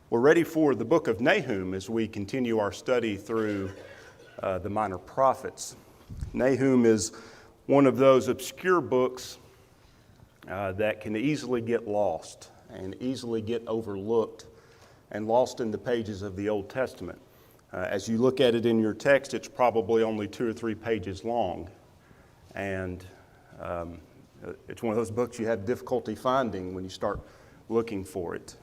We're ready for the book of Nahum as we continue our study through the minor prophets. Nahum is one of those obscure books that can easily get lost and easily get overlooked and lost in the pages of the Old Testament. As you look at it in your text, it's probably only 2 or 3 pages long. And it's one of those books you have difficulty finding when you start looking for it.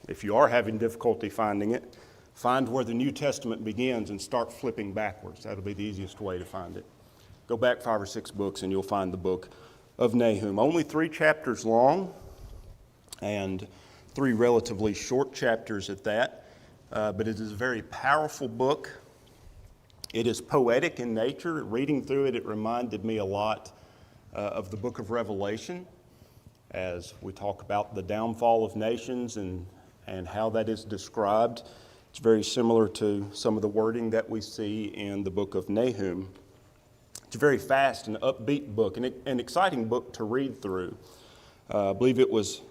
If you are having difficulty finding it, find where the New Testament begins and start flipping backwards. That'll be the easiest way to find it. Go back 5 or 6 books and you'll find the book of Nahum. Only 3 chapters long and 3 relatively short chapters at that. But it is a very powerful book. It is poetic in nature. Reading through it, it reminded me a lot of the book of Revelation as we talk about the downfall of nations and how that is described. It's very similar to some of the wording that we see in the book of Nahum. It's a very fast and upbeat book, and an exciting book to read through. I believe it was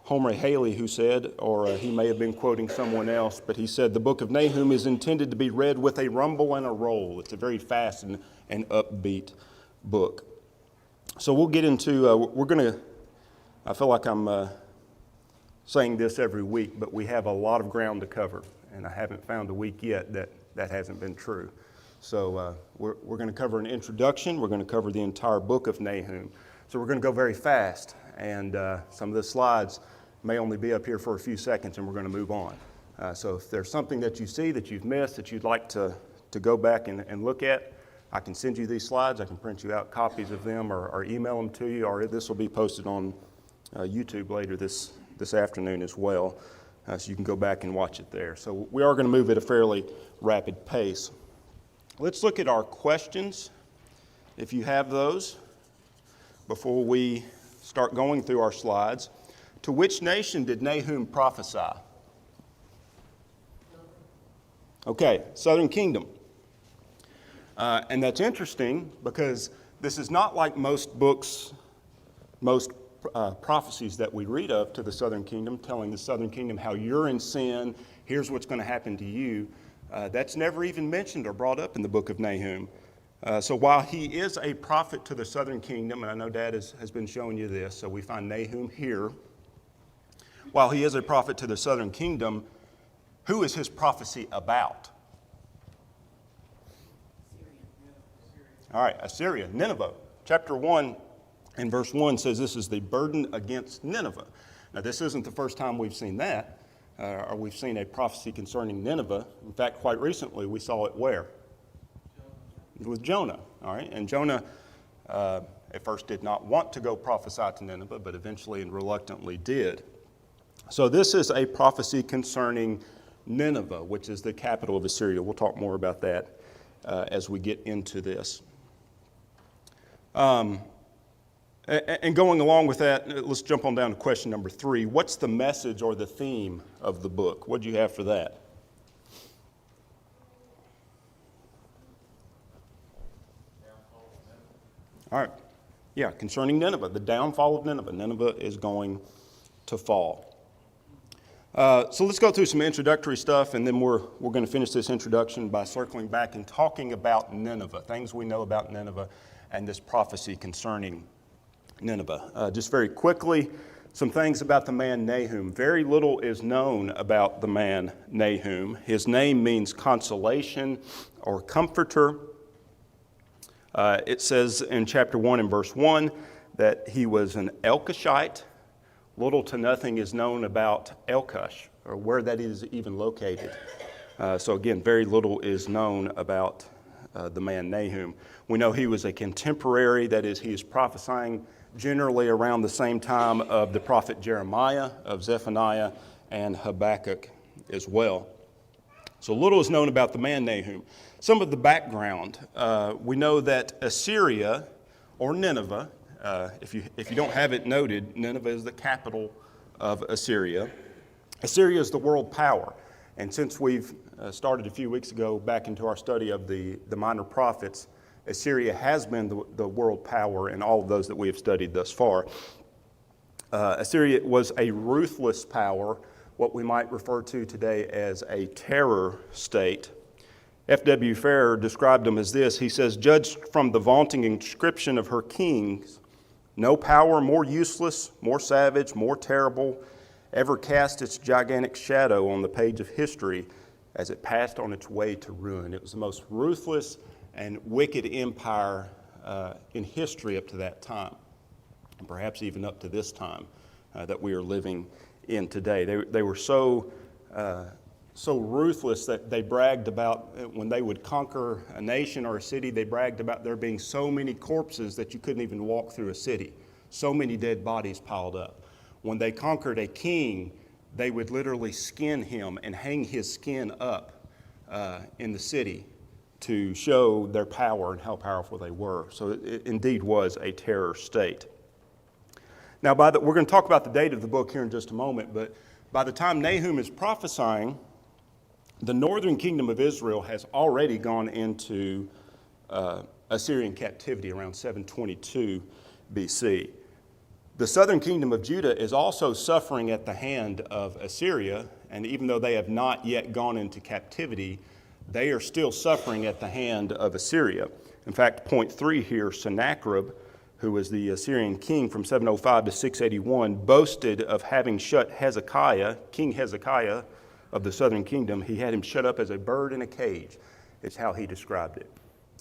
Homer Haley who said, or he may have been quoting someone else, but he said, the book of Nahum is intended to be read with a rumble and a roll. It's a very fast and upbeat book. So we'll get into, I feel like I'm saying this every week, but we have a lot of ground to cover, and I haven't found a week yet that hasn't been true. So we're going to cover an introduction. We're going to cover the entire book of Nahum. So we're going to go very fast, and some of the slides may only be up here for a few seconds, and we're going to move on. So if there's something that you see that you've missed that you'd like to go back and look at, I can send you these slides. I can print you out copies of them or email them to you, or this will be posted on YouTube later this afternoon as well, so you can go back and watch it there. So we are going to move at a fairly rapid pace. Let's look at our questions, if you have those, before we start going through our slides. To which nation did Nahum prophesy? Okay, Southern Kingdom. And that's interesting because this is not like most books, most prophecies that we read of to the Southern Kingdom, telling the Southern Kingdom how you're in sin, here's what's going to happen to you. That's never even mentioned or brought up in the book of Nahum. So while he is a prophet to the Southern Kingdom, and I know Dad has been showing you this, so we find Nahum here. While he is a prophet to the Southern Kingdom, who is his prophecy about? All right, Assyria, Nineveh. Chapter 1 and verse 1 says this is the burden against Nineveh. Now, this isn't the first time we've seen that, or we've seen a prophecy concerning Nineveh. In fact, quite recently, we saw it where? With Jonah, all right? And Jonah at first did not want to go prophesy to Nineveh, but eventually and reluctantly did. So this is a prophecy concerning Nineveh, which is the capital of Assyria. We'll talk more about that as we get into this. And going along with that, let's jump on down to question number 3. What's the message or the theme of the book? What do you have for that? All right. Yeah, concerning Nineveh, the downfall of Nineveh. Nineveh is going to fall. So let's go through some introductory stuff, and then we're going to finish this introduction by circling back and talking about Nineveh, things we know about Nineveh and this prophecy concerning Nineveh. Just very quickly, some things about the man Nahum. Very little is known about the man Nahum. His name means consolation or comforter. It says in chapter 1 and verse 1 that he was an Elkoshite. Little to nothing is known about Elkosh, or where that is even located. So again, very little is known about the man Nahum. We know he was a contemporary, that is, he is prophesying generally around the same time of the prophet Jeremiah, of Zephaniah, and Habakkuk as well. So little is known about the man Nahum. Some of the background, we know that Assyria, or Nineveh, if you don't have it noted, Nineveh is the capital of Assyria. Assyria is the world power. And since we've started a few weeks ago back into our study of the minor prophets, Assyria has been the world power in all of those that we have studied thus far. Assyria was a ruthless power what we might refer to today as a terror state. F.W. Farrer described them as this. He says, "Judged from the vaunting inscription of her kings, no power more useless, more savage, more terrible ever cast its gigantic shadow on the page of history as it passed on its way to ruin." It was the most ruthless and wicked empire in history up to that time, and perhaps even up to this time that we are living in today. They were so ruthless that they bragged about, when they would conquer a nation or a city, they bragged about there being so many corpses that you couldn't even walk through a city. So many dead bodies piled up. When they conquered a king, they would literally skin him and hang his skin up in the city to show their power and how powerful they were. So it indeed was a terror state. Now, we're going to talk about the date of the book here in just a moment, but by the time Nahum is prophesying, the northern kingdom of Israel has already gone into Assyrian captivity around 722 BC. The southern kingdom of Judah is also suffering at the hand of Assyria, and even though they have not yet gone into captivity, they are still suffering at the hand of Assyria. In fact, point 3 here, Sennacherib, who was the Assyrian king from 705 to 681, boasted of having shut Hezekiah, King Hezekiah of the southern kingdom, he had him shut up as a bird in a cage, is how he described it.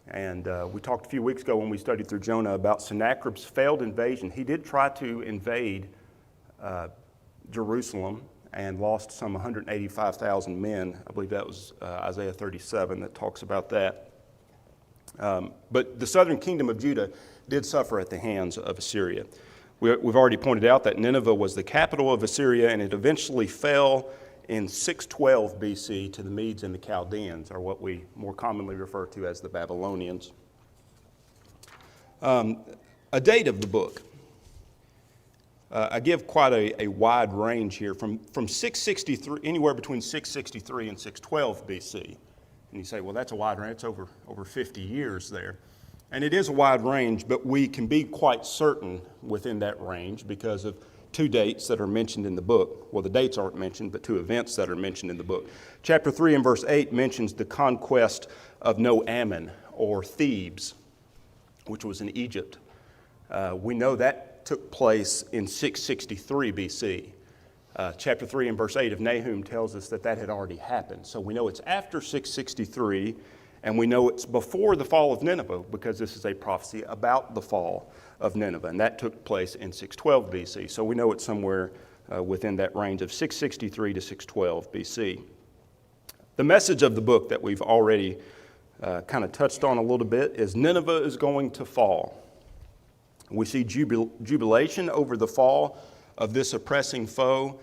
And we talked a few weeks ago when we studied through Jonah about Sennacherib's failed invasion. He did try to invade Jerusalem and lost some 185,000 men. I believe that was Isaiah 37 that talks about that. But the southern kingdom of Judah did suffer at the hands of Assyria. We've already pointed out that Nineveh was the capital of Assyria, and it eventually fell in 612 BC to the Medes and the Chaldeans, or what we more commonly refer to as the Babylonians. A date of the book. I give quite a wide range here, from 663, anywhere between 663 and 612 BC. And you say, well, that's a wide range. It's over 50 years there. And it is a wide range, but we can be quite certain within that range because of two dates that are mentioned in the book. Well, the dates aren't mentioned, but two events that are mentioned in the book. Chapter 3 and verse 8 mentions the conquest of No-Ammon, or Thebes, which was in Egypt. We know that took place in 663 BC. Chapter 3 and verse 8 of Nahum tells us that had already happened. So we know it's after 663, and we know it's before the fall of Nineveh, because this is a prophecy about the fall of Nineveh, and that took place in 612 BC. So we know it's somewhere within that range of 663 to 612 BC. The message of the book that we've already kind of touched on a little bit is Nineveh is going to fall. We see jubilation over the fall of this oppressing foe.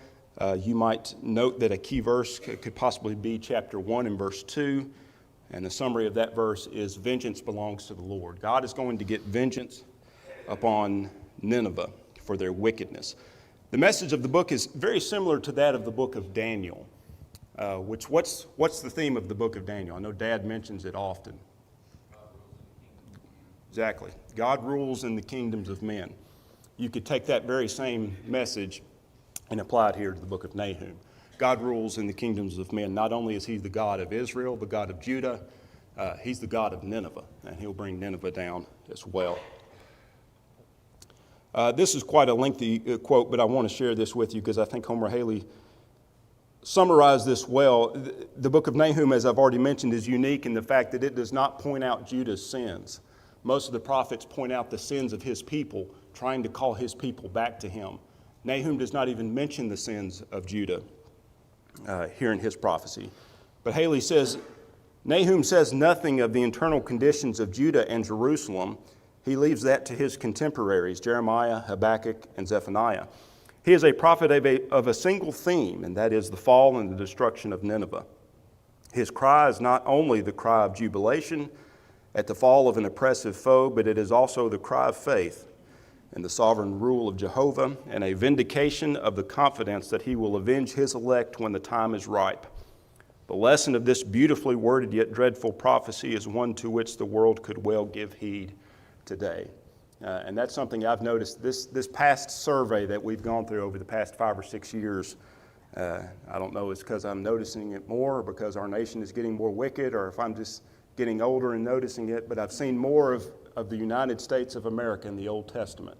You might note that a key verse could possibly be chapter 1 and verse 2. And the summary of that verse is, vengeance belongs to the Lord. God is going to get vengeance upon Nineveh for their wickedness. The message of the book is very similar to that of the book of Daniel, what's the theme of the book of Daniel? I know Dad mentions it often. Exactly. God rules in the kingdoms of men. You could take that very same message and apply it here to the book of Nahum. God rules in the kingdoms of men. Not only is he the God of Israel, the God of Judah, he's the God of Nineveh, and he'll bring Nineveh down as well. This is quite a lengthy quote, but I want to share this with you because I think Homer Haley summarized this well. The book of Nahum, as I've already mentioned, is unique in the fact that it does not point out Judah's sins. Most of the prophets point out the sins of his people, trying to call his people back to him. Nahum does not even mention the sins of Judah here in his prophecy. But Haley says, Nahum says nothing of the internal conditions of Judah and Jerusalem. He leaves that to his contemporaries, Jeremiah, Habakkuk, and Zephaniah. He is a prophet of a single theme, and that is the fall and the destruction of Nineveh. His cry is not only the cry of jubilation at the fall of an oppressive foe, but it is also the cry of faith in the sovereign rule of Jehovah and a vindication of the confidence that he will avenge his elect when the time is ripe. The lesson of this beautifully worded yet dreadful prophecy is one to which the world could well give heed today. And that's something I've noticed this past survey that we've gone through over the past 5 or 6 years I don't know if it's because I'm noticing it more or because our nation is getting more wicked or if I'm just getting older and noticing it, but I've seen more of the United States of America in the Old Testament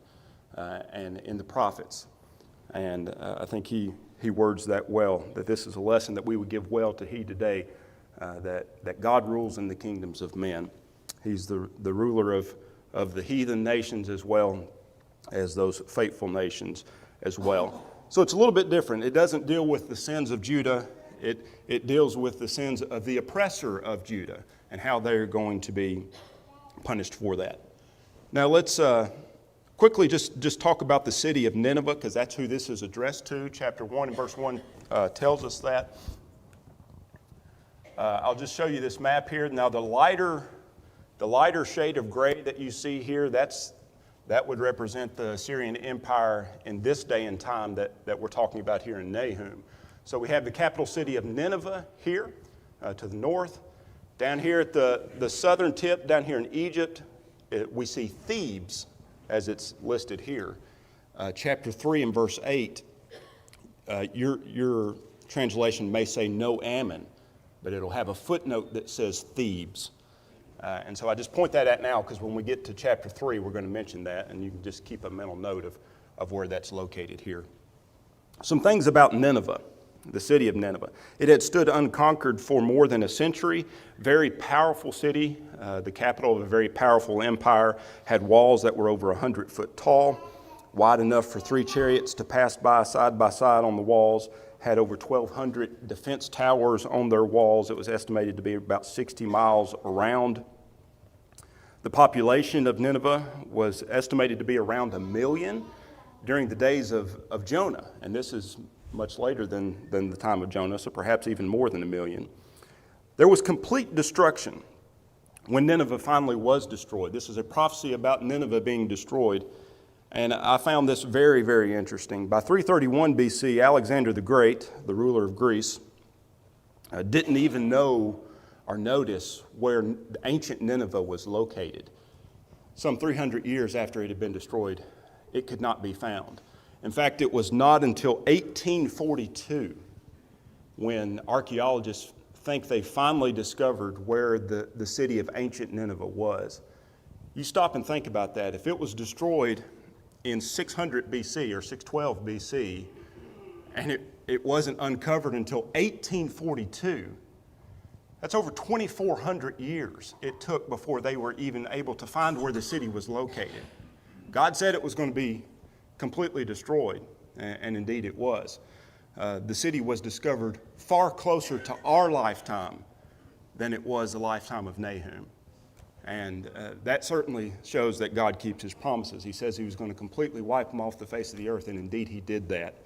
and in the prophets. And I think he words that well, that this is a lesson that we would give well to heed today, that God rules in the kingdoms of men. He's the ruler of the heathen nations as well as those faithful nations as well. So it's a little bit different. It doesn't deal with the sins of Judah. It deals with the sins of the oppressor of Judah and how they're going to be punished for that. Now let's quickly just talk about the city of Nineveh, because that's who this is addressed to. Chapter 1 and verse 1 tells us that. I'll just show you this map here. Now the lighter shade of gray that you see here, that would represent the Assyrian Empire in this day and time that we're talking about here in Nahum. So we have the capital city of Nineveh here to the north. Down here at the southern tip, down here in Egypt, we see Thebes as it's listed here. Chapter 3 and verse 8, your translation may say no Ammon, but it'll have a footnote that says Thebes. And so I just point that out now because when we get to chapter 3, we're going to mention that, and you can just keep a mental note of where that's located here. Some things about Nineveh, the city of Nineveh. It had stood unconquered for more than a century. Very powerful city, the capital of a very powerful empire, had walls that were over 100 foot tall, wide enough for 3 chariots to pass by side on the walls, had over 1,200 defense towers on their walls. It was estimated to be about 60 miles around. The population of Nineveh was estimated to be around 1 million during the days of Jonah, and this is much later than the time of Jonah, so perhaps even more than 1 million. There was complete destruction when Nineveh finally was destroyed. This is a prophecy about Nineveh being destroyed, and I found this very, very interesting. By 331 BC, Alexander the Great, the ruler of Greece, didn't even know or notice where ancient Nineveh was located. Some 300 years after it had been destroyed, it could not be found. In fact, it was not until 1842 when archaeologists think they finally discovered where the city of ancient Nineveh was. You stop and think about that. If it was destroyed in 600 BC or 612 BC, and it wasn't uncovered until 1842, that's over 2,400 years it took before they were even able to find where the city was located. God said it was going to be completely destroyed, and indeed it was. The city was discovered far closer to our lifetime than it was the lifetime of Nahum. And that certainly shows that God keeps his promises. He says he was going to completely wipe them off the face of the earth, and indeed he did that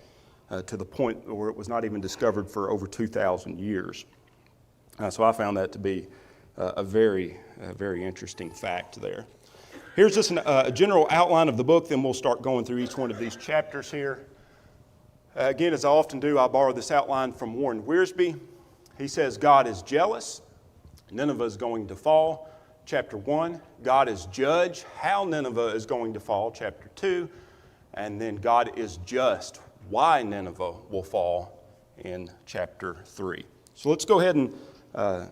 to the point where it was not even discovered for over 2,000 years. So I found that to be a very interesting fact there. Here's just a general outline of the book, then we'll start going through each one of these chapters here. Again, as I often do, I borrow this outline from Warren Wiersbe. He says, God is jealous. Nineveh is going to fall. Chapter 1, God is judge. How Nineveh is going to fall. Chapter 2, and then God is just. Why Nineveh will fall in chapter 3. So let's go ahead and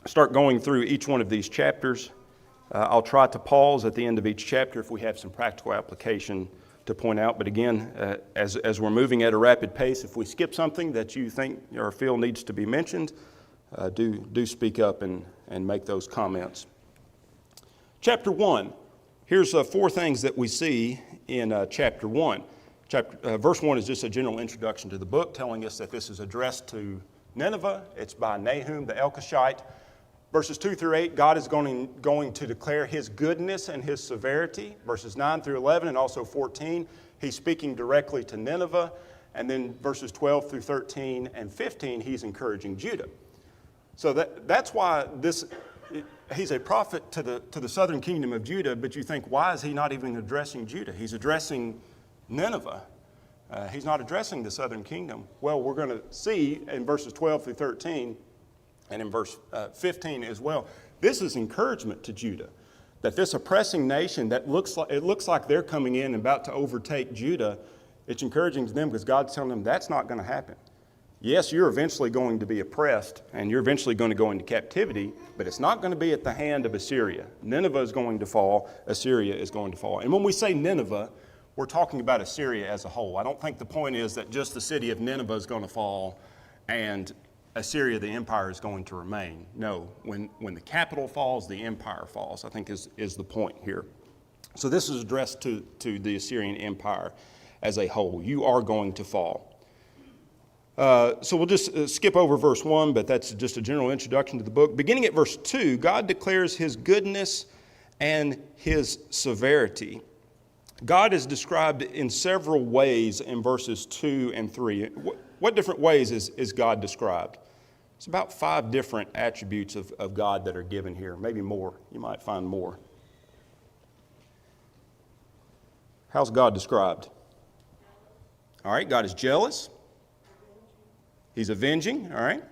start going through each one of these chapters. I'll try to pause at the end of each chapter if we have some practical application to point out. But again, as we're moving at a rapid pace, if we skip something that you think or feel needs to be mentioned, do speak up and make those comments. Chapter 1. Here's 4 things that we see in chapter 1. Verse 1 is just a general introduction to the book, telling us that this is addressed to Nineveh. It's by Nahum the Elkoshite. Verses 2 through 8, God is going to declare his goodness and his severity. Verses 9 through 11 and also 14, he's speaking directly to Nineveh. And then verses 12 through 13 and 15, he's encouraging Judah. So that's why he's a prophet to the southern kingdom of Judah, but you think, why is he not even addressing Judah? He's addressing Nineveh. He's not addressing the southern kingdom. Well, we're going to see in verses 12 through 13 and in verse 15 as well, this is encouragement to Judah, that this oppressing nation that looks like they're coming in and about to overtake Judah, it's encouraging to them because God's telling them that's not going to happen. Yes, you're eventually going to be oppressed, and you're eventually going to go into captivity, but it's not going to be at the hand of Assyria. Nineveh is going to fall. Assyria is going to fall. And when we say Nineveh, we're talking about Assyria as a whole. I don't think the point is that just the city of Nineveh is going to fall and Assyria, the empire, is going to remain. No, when the capital falls, the empire falls, I think is the point here. So this is addressed to the Assyrian empire as a whole. You are going to fall. So we'll just skip over verse 1, but that's just a general introduction to the book. Beginning at verse 2, God declares his goodness and his severity. God is described in several ways in verses 2 and 3. What different ways is God described? It's about 5 different attributes of God that are given here, maybe more. You might find more. How's God described? All right, God is jealous. He's avenging, all right?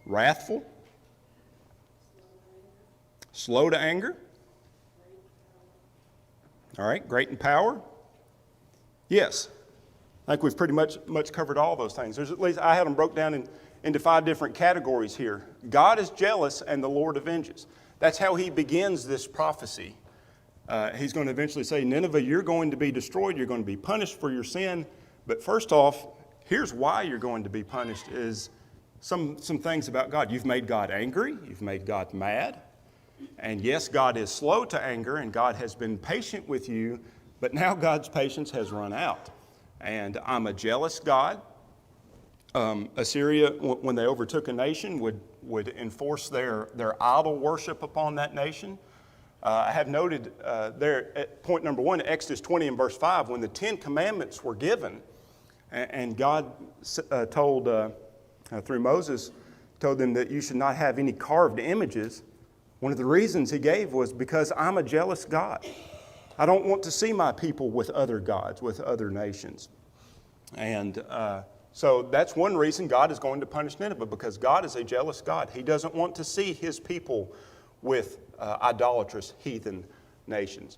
Wrathful. Slow to anger. All right, great in power. Yes, I think we've pretty much covered all those things. There's at least, I had them broke down into 5 different categories here. God is jealous and the Lord avenges. That's how he begins this prophecy. He's going to eventually say, Nineveh, you're going to be destroyed. You're going to be punished for your sin. But first off, here's why you're going to be punished is some things about God. You've made God angry. You've made God mad. And yes, God is slow to anger, and God has been patient with you, but now God's patience has run out. And I'm a jealous God. Assyria, when they overtook a nation, would enforce their idol worship upon that nation. I have noted there at point number 1, Exodus 20 and verse 5, when the 10 Commandments were given, and God told, through Moses, told them that you should not have any carved images. One of the reasons he gave was because I'm a jealous God. I don't want to see my people with other gods, with other nations. And so that's one reason God is going to punish Nineveh, because God is a jealous God. He doesn't want to see his people with idolatrous heathen nations.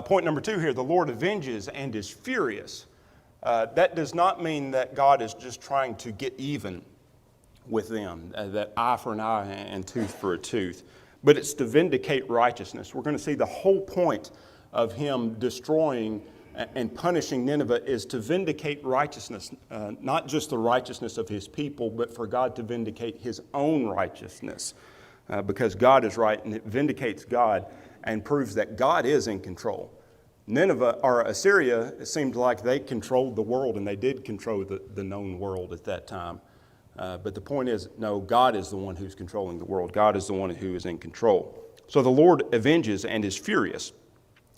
Point number 2 here, the Lord avenges and is furious. That does not mean that God is just trying to get even with them, that eye for an eye and tooth for a tooth. But it's to vindicate righteousness. We're going to see the whole point of him destroying and punishing Nineveh is to vindicate righteousness, not just the righteousness of his people, but for God to vindicate his own righteousness, because God is right, and it vindicates God and proves that God is in control. Nineveh, or Assyria, it seemed like they controlled the world, and they did control the known world at that time. But the point is, no, God is the one who's controlling the world. God is the one who is in control. So the Lord avenges and is furious.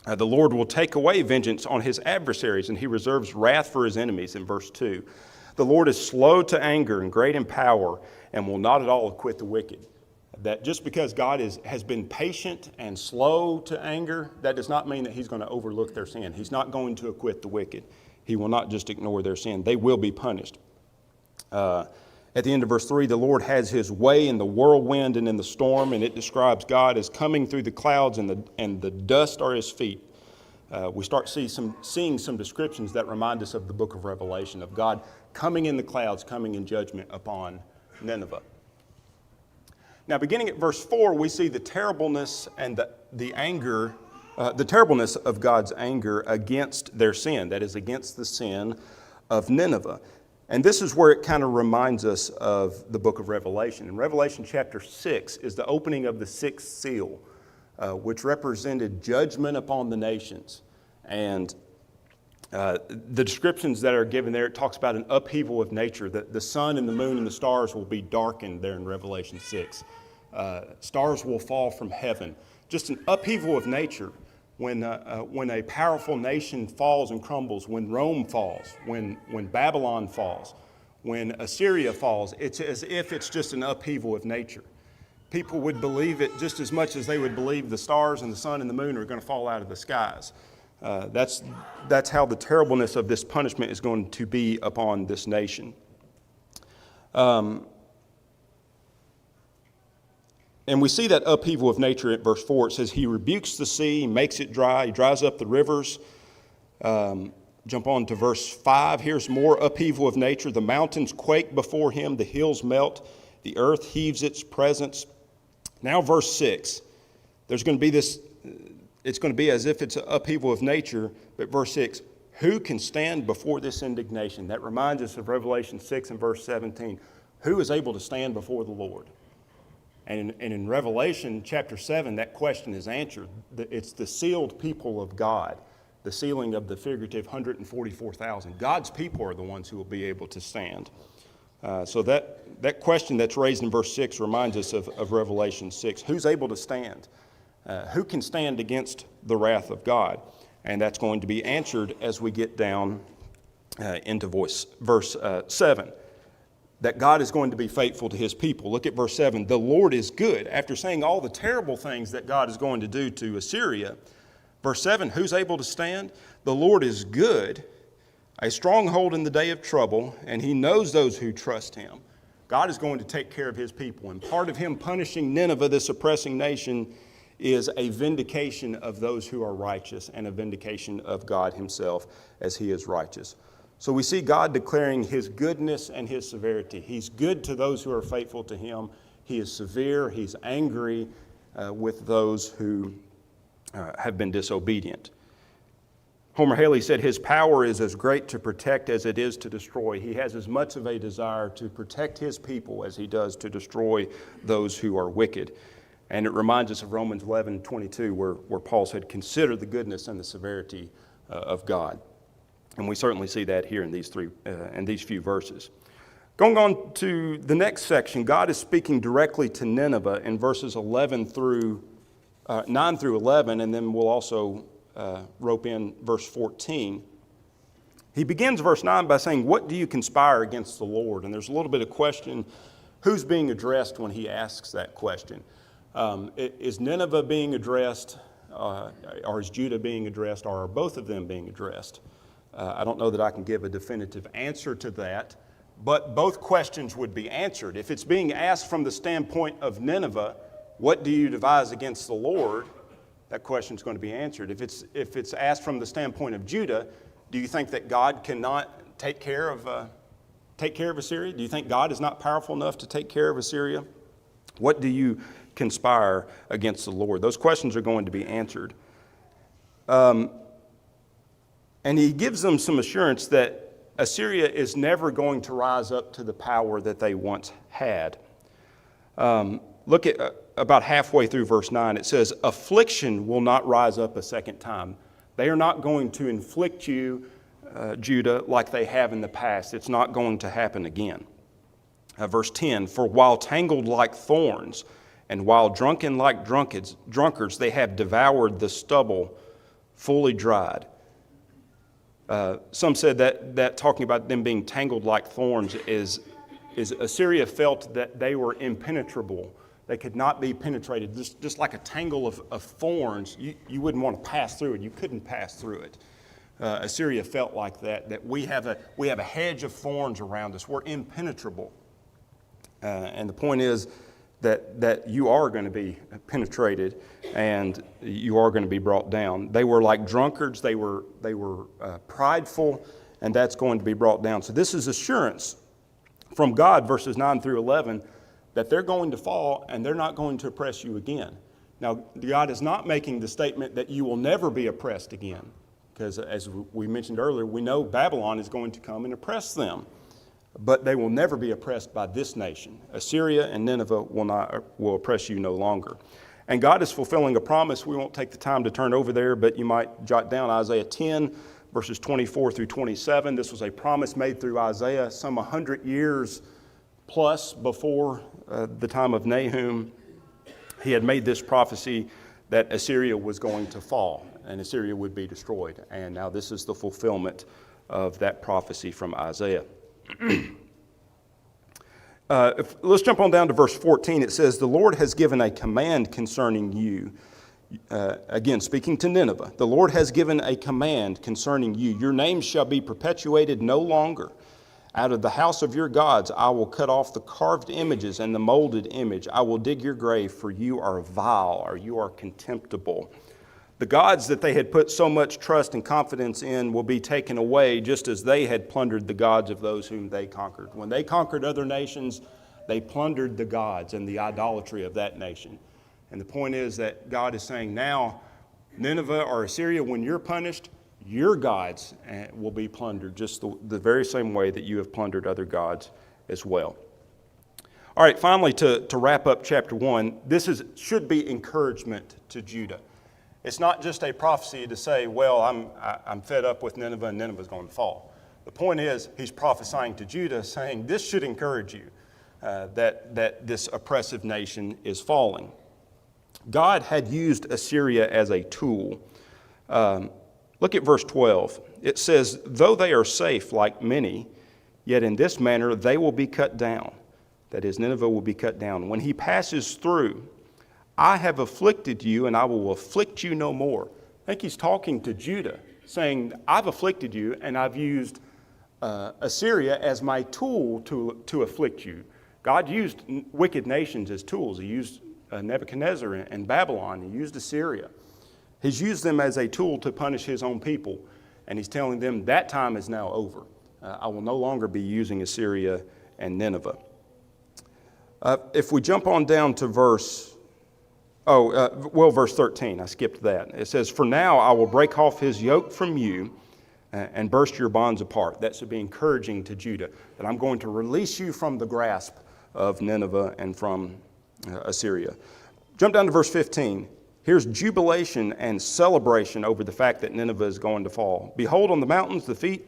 The Lord will take away vengeance on his adversaries, and he reserves wrath for his enemies in verse 2. The Lord is slow to anger and great in power, and will not at all acquit the wicked. That just because God has been patient and slow to anger, that does not mean that he's going to overlook their sin. He's not going to acquit the wicked. He will not just ignore their sin. They will be punished. At the end of verse 3, the Lord has his way in the whirlwind and in the storm, and it describes God as coming through the clouds, and the dust are his feet. We start seeing some descriptions that remind us of the book of Revelation, of God coming in the clouds, coming in judgment upon Nineveh. Now, beginning at verse 4, we see the terribleness and the anger, the terribleness of God's anger against their sin, that is, against the sin of Nineveh. And this is where it kind of reminds us of the book of Revelation. In Revelation chapter 6 is the opening of the 6th seal, which represented judgment upon the nations. And the descriptions that are given there, it talks about an upheaval of nature, that the sun and the moon and the stars will be darkened there in Revelation 6. Stars will fall from heaven. Just an upheaval of nature. When a powerful nation falls and crumbles, when Rome falls, when Babylon falls, when Assyria falls, it's as if it's just an upheaval of nature. People would believe it just as much as they would believe the stars and the sun and the moon are going to fall out of the skies. That's how the terribleness of this punishment is going to be upon this nation. And we see that upheaval of nature at verse 4. It says, he rebukes the sea, makes it dry, he dries up the rivers. Jump on to verse 5. Here's more upheaval of nature. The mountains quake before him. The hills melt. The earth heaves its presence. Now verse 6. There's going to be this, it's going to be as if it's an upheaval of nature. But verse 6, who can stand before this indignation? That reminds us of Revelation 6 and verse 17. Who is able to stand before the Lord? And in Revelation chapter 7, that question is answered. It's the sealed people of God, the sealing of the figurative 144,000. God's people are the ones who will be able to stand. So that question that's raised in verse 6 reminds us of Revelation 6. Who's able to stand? Who can stand against the wrath of God? And that's going to be answered as we get down into verse 7. That God is going to be faithful to his people. Look at verse 7. The Lord is good. After saying all the terrible things that God is going to do to Assyria, verse 7, who's able to stand? The Lord is good, a stronghold in the day of trouble, and he knows those who trust him. God is going to take care of his people. And part of him punishing Nineveh, this oppressing nation, is a vindication of those who are righteous and a vindication of God himself as he is righteous. So we see God declaring his goodness and his severity. He's good to those who are faithful to him. He is severe. He's angry with those who have been disobedient. Homer Haley said his power is as great to protect as it is to destroy. He has as much of a desire to protect his people as he does to destroy those who are wicked. And it reminds us of Romans 11:22, where Paul said, consider the goodness and the severity of God. And we certainly see that here in these few verses. Going on to the next section, God is speaking directly to Nineveh in verses 9 through 11, and then we'll also rope in verse 14. He begins verse 9 by saying, what do you conspire against the Lord? And there's a little bit of question, who's being addressed when he asks that question? Is Nineveh being addressed, or is Judah being addressed, or are both of them being addressed? I don't know that I can give a definitive answer to that, but both questions would be answered. If it's being asked from the standpoint of Nineveh, what do you devise against the Lord? That question is going to be answered. If it's asked from the standpoint of Judah, do you think that God cannot take care of Assyria? Do you think God is not powerful enough to take care of Assyria? What do you conspire against the Lord? Those questions are going to be answered. And he gives them some assurance that Assyria is never going to rise up to the power that they once had. Look at about halfway through verse 9. It says, affliction will not rise up a second time. They are not going to inflict you, Judah, like they have in the past. It's not going to happen again. Verse 10, for while tangled like thorns and while drunken like drunkards, they have devoured the stubble fully dried. Some said that talking about them being tangled like thorns is Assyria felt that they were impenetrable. They could not be penetrated. Just like a tangle of thorns, you wouldn't want to pass through it. You couldn't pass through it. Assyria felt like that we have a hedge of thorns around us. We're impenetrable. And the point is that you are going to be penetrated and you are going to be brought down. They were like drunkards. They were prideful, and that's going to be brought down. So this is assurance from God, verses 9 through 11, that they're going to fall and they're not going to oppress you again. Now, God is not making the statement that you will never be oppressed again, because as we mentioned earlier, we know Babylon is going to come and oppress them. But they will never be oppressed by this nation. Assyria and Nineveh will oppress you no longer. And God is fulfilling a promise. We won't take the time to turn over there, but you might jot down Isaiah 10, verses 24 through 27. This was a promise made through Isaiah some 100 years plus before the time of Nahum. He had made this prophecy that Assyria was going to fall and Assyria would be destroyed. And now this is the fulfillment of that prophecy from Isaiah. Let's jump on down to verse 14. It says, the Lord has given a command concerning you. Again, speaking to Nineveh, the Lord has given a command concerning you. Your name shall be perpetuated no longer. Out of the house of your gods I will cut off the carved images and the molded image. I will dig your grave, for you are vile, or you are contemptible. The gods that they had put so much trust and confidence in will be taken away, just as they had plundered the gods of those whom they conquered. When they conquered other nations, they plundered the gods and the idolatry of that nation. And the point is that God is saying now, Nineveh or Assyria, when you're punished, your gods will be plundered, just the very same way that you have plundered other gods as well. All right, finally, to wrap up chapter 1, this should be encouragement to Judah. It's not just a prophecy to say, well, I'm fed up with Nineveh and Nineveh's going to fall. The point is, he's prophesying to Judah, saying this should encourage you, that this oppressive nation is falling. God had used Assyria as a tool. Look at verse 12. It says, though they are safe like many, yet in this manner they will be cut down. That is, Nineveh will be cut down. When he passes through, I have afflicted you, and I will afflict you no more. I think he's talking to Judah, saying, I've afflicted you, and I've used Assyria as my tool to afflict you. God used wicked nations as tools. He used Nebuchadnezzar and Babylon. He used Assyria. He's used them as a tool to punish his own people, and he's telling them that time is now over. I will no longer be using Assyria and Nineveh. If we jump on down to verse 13. I skipped that. It says, for now I will break off his yoke from you and burst your bonds apart. That should be encouraging to Judah, that I'm going to release you from the grasp of Nineveh and from Assyria. Jump down to verse 15. Here's jubilation and celebration over the fact that Nineveh is going to fall. Behold on the mountains the feet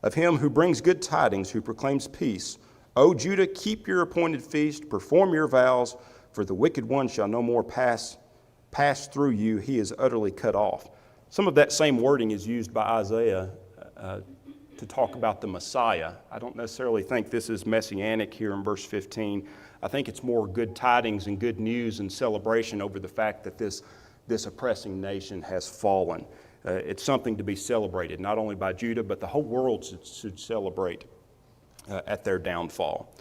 of him who brings good tidings, who proclaims peace. O Judah, keep your appointed feast, perform your vows, for the wicked one shall no more pass through you. He is utterly cut off. Some of that same wording is used by Isaiah to talk about the Messiah. I don't necessarily think this is messianic here in verse 15. I think it's more good tidings and good news and celebration over the fact that this oppressing nation has fallen. It's something to be celebrated, not only by Judah, but the whole world should celebrate at their downfall.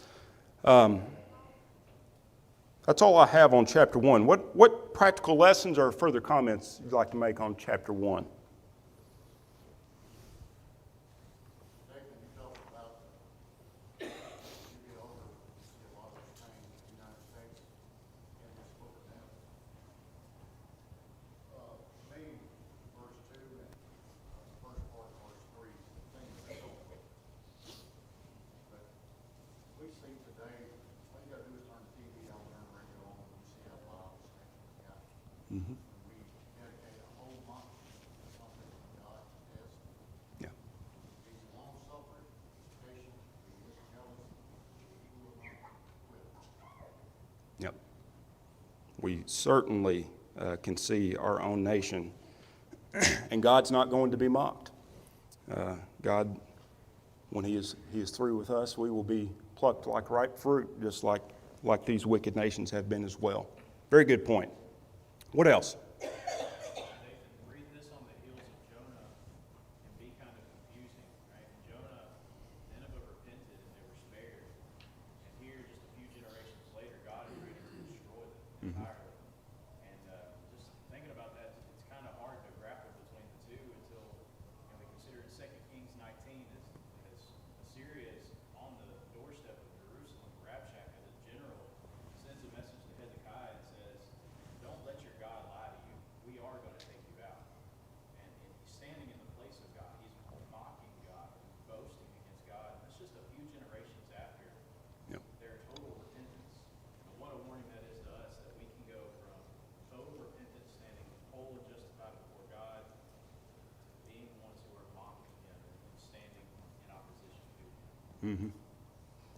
That's all I have on chapter 1. What practical lessons or further comments you'd like to make on chapter 1? Mm-hmm. We dedicate a whole month to something that God has. Yeah. He's long suffering, patient, he is jealous, he will not quit. Yep. We certainly can see our own nation, and God's not going to be mocked. God, when He is through with us, we will be plucked like ripe fruit, just like these wicked nations have been as well. Very good point. What else? Read this on the heels of Jonah and be kind of confusing, right? Jonah, Nineveh repented and they were spared. And here, just a few generations later, God is ready to destroy them entirely. And just thinking about that, it's kind of hard to grapple between the two until we consider in 2 Kings 19 as Assyria is on the doorstep of Jerusalem. Rabshakeh, the general, sends a message to Hezekiah and says, don't let your God lie to you. We are going to take you out. And he's standing in the place of God. He's mocking God, boasting against God. And that's just a few generations after their total repentance. And what a warning that is to us, that we can go from total repentance, standing whole and justified before God, to being ones who are mocking Him and standing in opposition to Him. Mm-hmm.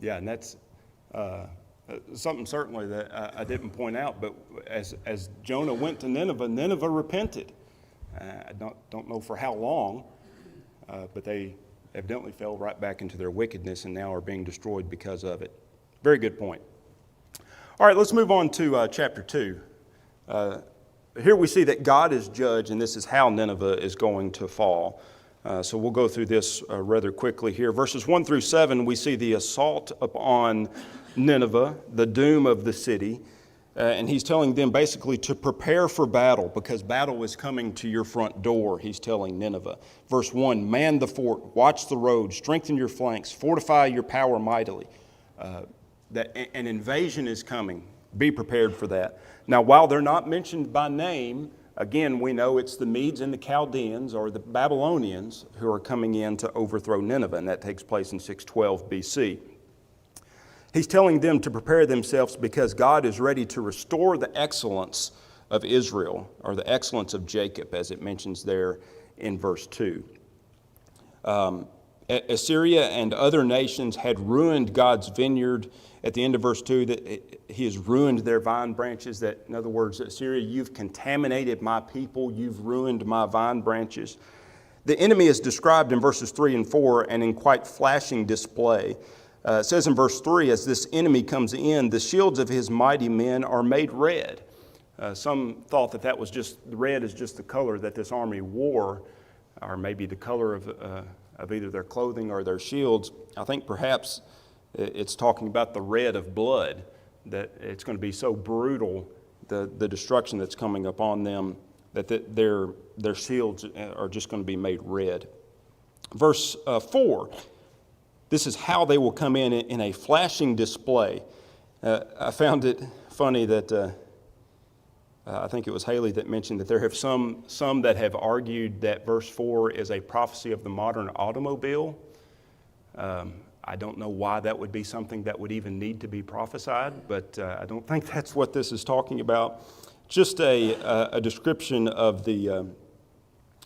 Yeah, and that's something certainly that I didn't point out, but as Jonah went to Nineveh, Nineveh repented. I don't know for how long, but they evidently fell right back into their wickedness and now are being destroyed because of it. Very good point. All right, let's move on to chapter 2. Here we see that God is judge, and this is how Nineveh is going to fall. So we'll go through this rather quickly here. Verses 1 through 7, we see the assault upon Nineveh, the doom of the city. And he's telling them basically to prepare for battle because battle is coming to your front door, he's telling Nineveh. Verse 1, man the fort, watch the road, strengthen your flanks, fortify your power mightily. That an invasion is coming. Be prepared for that. Now, while they're not mentioned by name, again, we know it's the Medes and the Chaldeans or the Babylonians who are coming in to overthrow Nineveh, and that takes place in 612 BC. He's telling them to prepare themselves because God is ready to restore the excellence of Israel, or the excellence of Jacob, as it mentions there in verse 2. Assyria and other nations had ruined God's vineyard. At the end of verse 2, that he has ruined their vine branches. That, in other words, Assyria, you've contaminated my people. You've ruined my vine branches. The enemy is described in verses 3 and 4 and in quite flashing display. It says in verse 3, as this enemy comes in, the shields of his mighty men are made red. Some thought that that was just, red is just the color that this army wore, or maybe the color of either their clothing or their shields. I think perhaps it's talking about the red of blood, that it's going to be so brutal, the destruction that's coming upon them, that their shields are just going to be made red. Verse 4, this is how they will come in a flashing display. I found it funny that I think it was Haley that mentioned that there have some that have argued that verse 4 is a prophecy of the modern automobile. I don't know why that would be something that would even need to be prophesied, but I don't think that's what this is talking about. Just a description of the,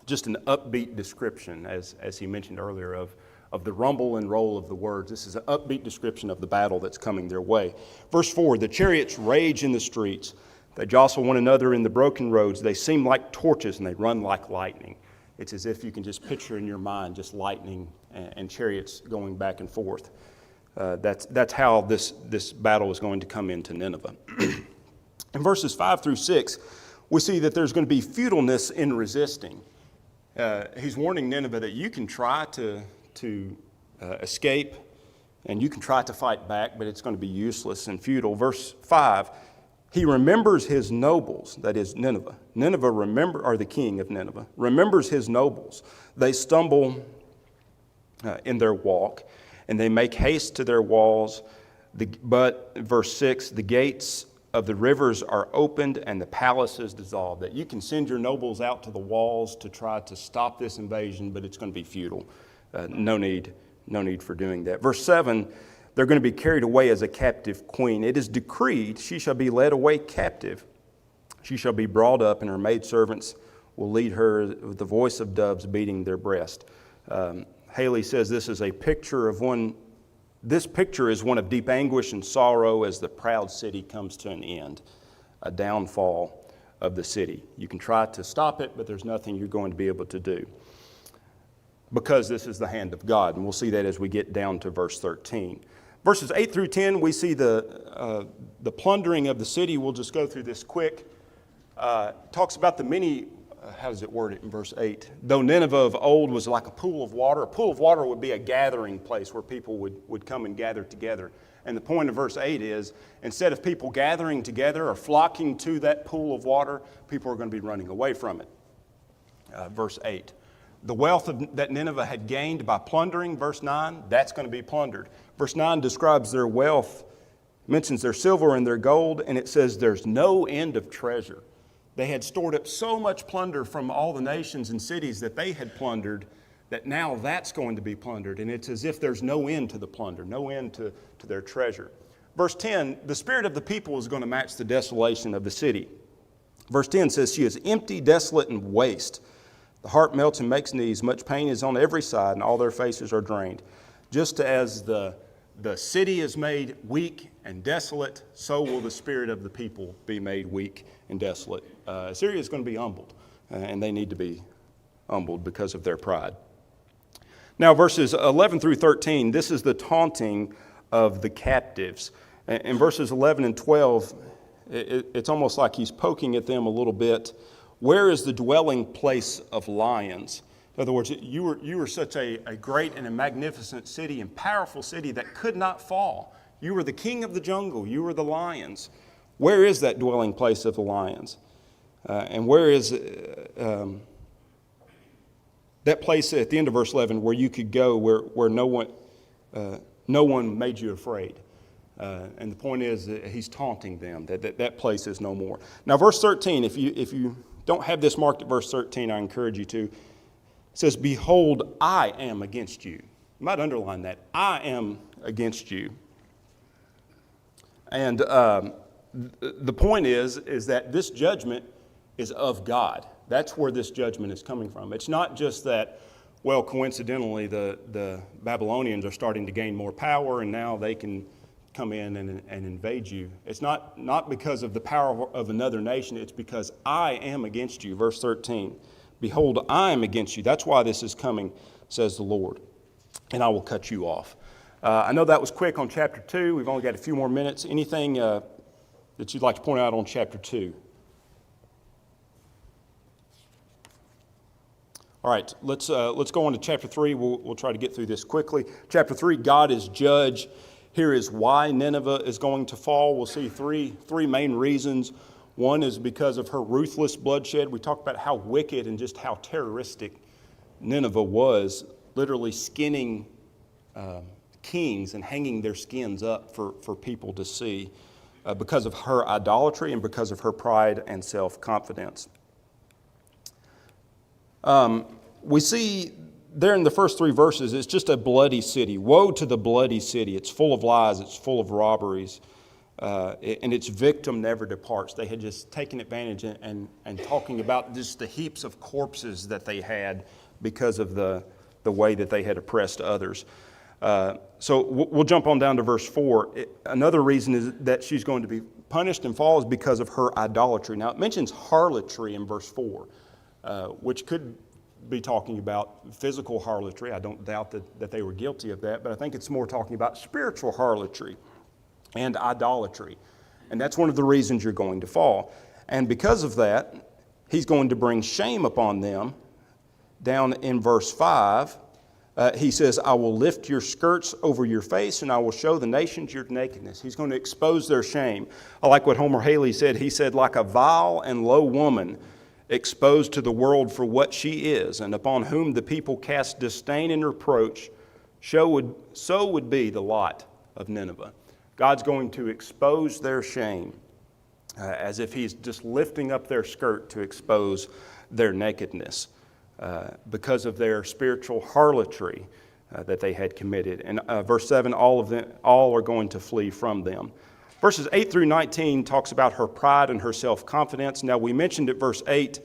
just an upbeat description, as he mentioned earlier, of the rumble and roll of the words. This is an upbeat description of the battle that's coming their way. Verse 4, the chariots rage in the streets. They jostle one another in the broken roads. They seem like torches and they run like lightning. It's as if you can just picture in your mind just lightning and chariots going back and forth. That's how this battle is going to come into Nineveh. In verses 5 through 6, we see that there's going to be futileness in resisting. He's warning Nineveh that you can try to escape and you can try to fight back, but it's going to be useless and futile. Verse 5, he remembers his nobles, that is Nineveh. The king of Nineveh, remembers his nobles. They stumble in their walk, and they make haste to their walls. But, verse 6, the gates of the rivers are opened and the palace is dissolved. That you can send your nobles out to the walls to try to stop this invasion, but it's going to be futile. No need for doing that. Verse 7, they're going to be carried away as a captive queen. It is decreed she shall be led away captive. She shall be brought up, and her maidservants will lead her with the voice of doves beating their breast. Haley says this is a picture of one. This picture is one of deep anguish and sorrow as the proud city comes to an end, a downfall of the city. You can try to stop it, but there's nothing you're going to be able to do, because this is the hand of God. And we'll see that as we get down to verse 13. Verses 8 through 10, we see the plundering of the city. We'll just go through this quick. Talks about the many, how does it word it in verse 8? Though Nineveh of old was like a pool of water would be a gathering place where people would come and gather together. And the point of verse 8 is, instead of people gathering together or flocking to that pool of water, people are going to be running away from it. Verse 8. The wealth that Nineveh had gained by plundering, verse 9, that's going to be plundered. Verse 9 describes their wealth, mentions their silver and their gold, and it says there's no end of treasure. They had stored up so much plunder from all the nations and cities that they had plundered that now that's going to be plundered. And it's as if there's no end to the plunder, no end to their treasure. Verse 10, the spirit of the people is going to match the desolation of the city. Verse 10 says, she is empty, desolate, and waste. The heart melts and makes knees. Much pain is on every side, and all their faces are drained. Just as the city is made weak and desolate, so will the spirit of the people be made weak and desolate. Assyria is going to be humbled, and they need to be humbled because of their pride. Now, verses 11 through 13, this is the taunting of the captives. In verses 11 and 12, it's almost like he's poking at them a little bit. Where is the dwelling place of lions? In other words, you were such a great and a magnificent city and powerful city that could not fall. You were the king of the jungle. You were the lions. Where is that dwelling place of the lions? And where is that place at the end of verse 11 where you could go where no one made you afraid? And the point is that he's taunting them, that place is no more. Now, verse 13, if you don't have this marked at verse 13, I encourage you to. It says, behold, I am against you. You might underline that. I am against you. And the point is that this judgment is of God. That's where this judgment is coming from. It's not just that, well, coincidentally, the Babylonians are starting to gain more power and now they can come in and invade you. It's not because of the power of another nation. It's because I am against you. Verse 13, behold, I am against you. That's why this is coming, says the Lord, and I will cut you off. I know that was quick on chapter 2. We've only got a few more minutes. Anything that you'd like to point out on chapter 2? All right, let's go on to chapter 3. We'll try to get through this quickly. Chapter 3, God is judge. Here is why Nineveh is going to fall. We'll see three main reasons. One is because of her ruthless bloodshed. We talked about how wicked and just how terroristic Nineveh was, literally skinning kings and hanging their skins up for people to see because of her idolatry and because of her pride and self-confidence. We see there in the first 3 verses, it's just a bloody city. Woe to the bloody city. It's full of lies. It's full of robberies. And its victim never departs. They had just taken advantage and talking about just the heaps of corpses that they had because of the way that they had oppressed others. So we'll jump on down to verse 4. Another reason is that she's going to be punished and falls because of her idolatry. Now, it mentions harlotry in verse 4, which could be talking about physical harlotry. I don't doubt that they were guilty of that, but I think it's more talking about spiritual harlotry and idolatry. And that's one of the reasons you're going to fall. And because of that, he's going to bring shame upon them. Down in verse 5, he says, I will lift your skirts over your face and I will show the nations your nakedness. He's going to expose their shame. I like what Homer Haley said. He said, like a vile and low woman exposed to the world for what she is, and upon whom the people cast disdain and reproach, so would be the lot of Nineveh. God's going to expose their shame as if he's just lifting up their skirt to expose their nakedness because of their spiritual harlotry that they had committed. And verse 7, all are going to flee from them. Verses 8 through 19 talks about her pride and her self-confidence. Now, we mentioned at verse 8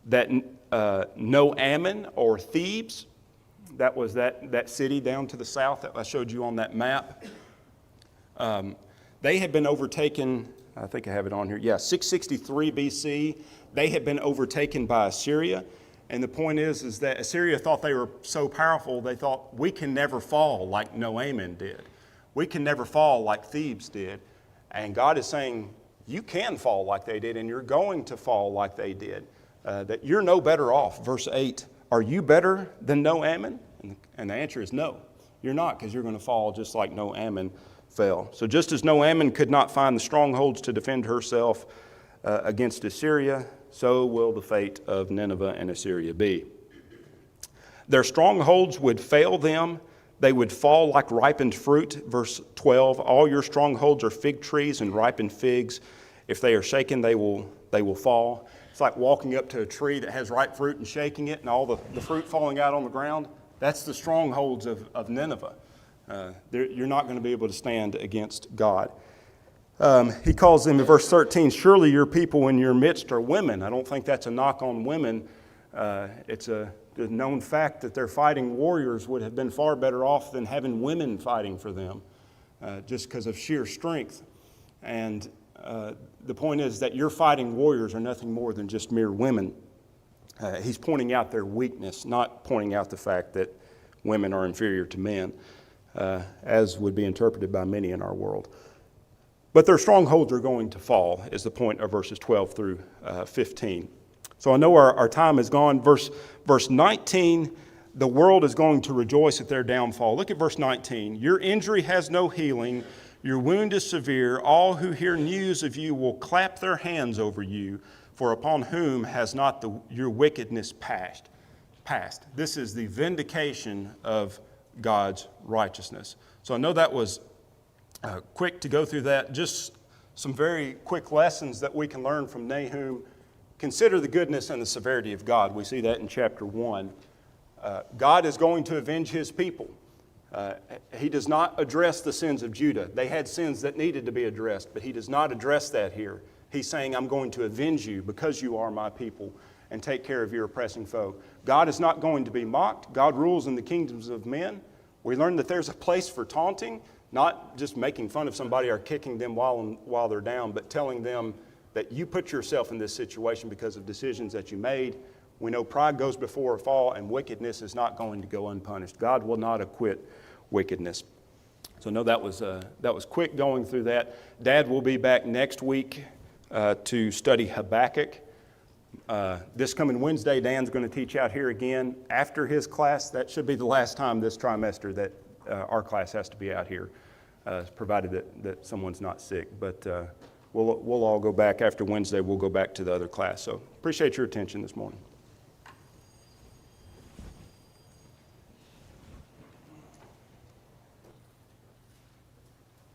that Nahum or Thebes, that was that city down to the south that I showed you on that map. They had been overtaken, I think I have it on here, 663 BC. They had been overtaken by Assyria. And the point is that Assyria thought they were so powerful, they thought, we can never fall like Nahum did. We can never fall like Thebes did. And God is saying, you can fall like they did, and you're going to fall like they did. That you're no better off. Verse 8, are you better than Nahum? And the answer is no. You're not, because you're going to fall just like Nahum fell. So just as Nahum could not find the strongholds to defend herself against Assyria, so will the fate of Nineveh and Assyria be. Their strongholds would fail them. They would fall like ripened fruit. Verse 12, all your strongholds are fig trees and ripened figs. If they are shaken, they will fall. It's like walking up to a tree that has ripe fruit and shaking it and all the fruit falling out on the ground. That's the strongholds of Nineveh. You're not going to be able to stand against God. He calls them in verse 13, surely your people in your midst are women. I don't think that's a knock on women. It's a known fact that their fighting warriors would have been far better off than having women fighting for them, just because of sheer strength. And the point is that your fighting warriors are nothing more than just mere women. He's pointing out their weakness, not pointing out the fact that women are inferior to men, as would be interpreted by many in our world. But their strongholds are going to fall, is the point of verses 12 through 15. So I know our time is gone. Verse 19, the world is going to rejoice at their downfall. Look at verse 19. Your injury has no healing. Your wound is severe. All who hear news of you will clap their hands over you, for upon whom has not your wickedness passed? This is the vindication of God's righteousness. So I know that was quick to go through that. Just some very quick lessons that we can learn from Nahum. Consider the goodness and the severity of God. We see that in chapter 1. God is going to avenge his people. He does not address the sins of Judah. They had sins that needed to be addressed, but he does not address that here. He's saying, I'm going to avenge you because you are my people and take care of your oppressing foe. God is not going to be mocked. God rules in the kingdoms of men. We learn that there's a place for taunting, not just making fun of somebody or kicking them while they're down, but telling them that you put yourself in this situation because of decisions that you made. We know pride goes before a fall, and wickedness is not going to go unpunished. God will not acquit wickedness. So no, that was quick going through that. Dad will be back next week to study Habakkuk. This coming Wednesday, Dan's going to teach out here again. After his class, that should be the last time this trimester that our class has to be out here, provided that someone's not sick. But we'll all go back after Wednesday. We'll go back to the other class. So appreciate your attention this morning.